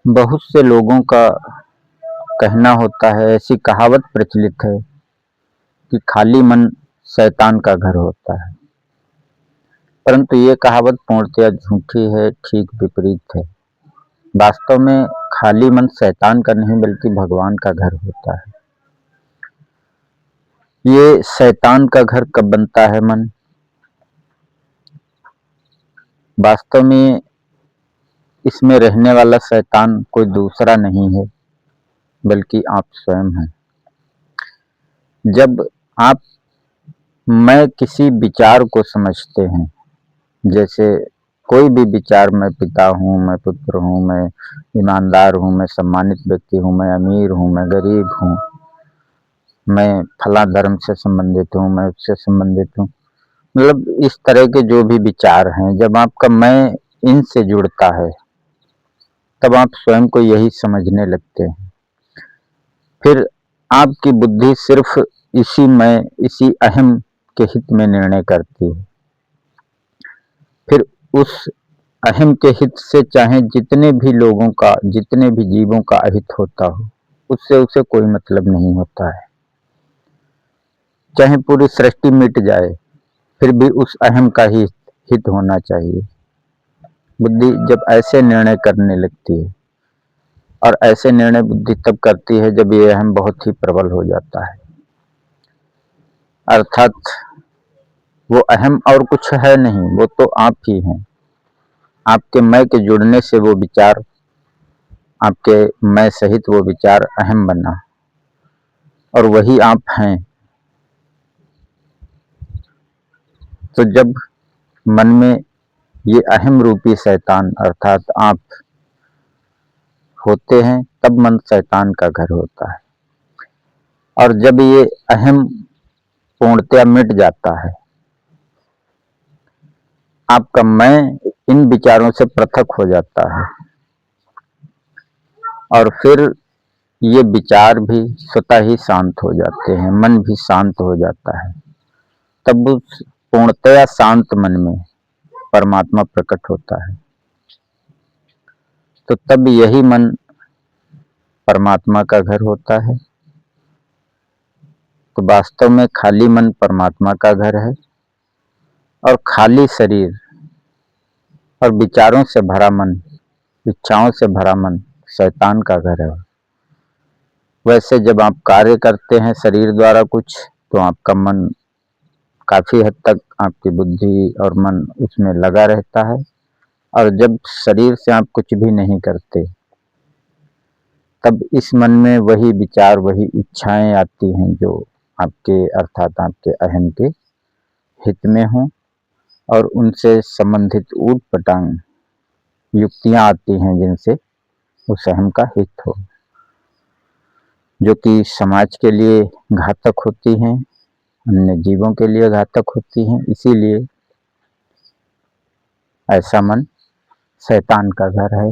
बहुत से लोगों का कहना होता है, ऐसी कहावत प्रचलित है कि खाली मन शैतान का घर होता है। परंतु ये कहावत पूर्णतया झूठी है, ठीक विपरीत है। वास्तव में खाली मन शैतान का नहीं बल्कि भगवान का घर होता है। ये शैतान का घर कब बनता है मन? वास्तव में इसमें रहने वाला शैतान कोई दूसरा नहीं है बल्कि आप स्वयं हैं। जब आप मैं किसी विचार को समझते हैं, जैसे कोई भी विचार, मैं पिता हूँ, मैं पुत्र हूँ, मैं ईमानदार हूँ, मैं सम्मानित व्यक्ति हूँ, मैं अमीर हूँ, मैं गरीब हूँ, मैं फला धर्म से संबंधित हूँ, मैं उससे संबंधित हूँ, मतलब इस तरह के जो भी विचार हैं, जब आपका मैं इनसे जुड़ता है तब आप स्वयं को यही समझने लगते हैं। फिर आपकी बुद्धि सिर्फ इसी मैं, इसी अहम के हित में निर्णय करती है। फिर उस अहम के हित से चाहे जितने भी लोगों का, जितने भी जीवों का अहित होता हो, उससे उसे कोई मतलब नहीं होता है। चाहे पूरी सृष्टि मिट जाए फिर भी उस अहम का ही हित होना चाहिए। बुद्धि जब ऐसे निर्णय करने लगती है, और ऐसे निर्णय बुद्धि तब करती है जब ये अहम बहुत ही प्रबल हो जाता है, अर्थात वो अहम और कुछ है नहीं, वो तो आप ही हैं। आपके मैं के जुड़ने से वो विचार, आपके मैं सहित वो विचार अहम बना, और वही आप हैं। तो जब मन में ये अहम रूपी शैतान अर्थात आप होते हैं, तब मन शैतान का घर होता है। और जब ये अहम पूर्णतया मिट जाता है, आपका मैं इन विचारों से पृथक हो जाता है, और फिर ये विचार भी स्वतः ही शांत हो जाते हैं, मन भी शांत हो जाता है। तब उस पूर्णतया शांत मन में परमात्मा प्रकट होता है। तो तब यही मन परमात्मा का घर होता है। तो वास्तव में खाली मन परमात्मा का घर है, और खाली शरीर और विचारों से भरा मन, इच्छाओं से भरा मन शैतान का घर है। वैसे जब आप कार्य करते हैं शरीर द्वारा कुछ, तो आपका मन काफी हद तक, आपकी बुद्धि और मन उसमें लगा रहता है। और जब शरीर से आप कुछ भी नहीं करते, तब इस मन में वही विचार, वही इच्छाएं आती हैं जो आपके अर्थात आपके अहम के हित में हों, और उनसे संबंधित ऊट पटांग युक्तियां आती हैं जिनसे उस अहम का हित हो, जो कि समाज के लिए घातक होती हैं, अन्य जीवों के लिए घातक होती हैं। इसीलिए ऐसा मन शैतान का घर है।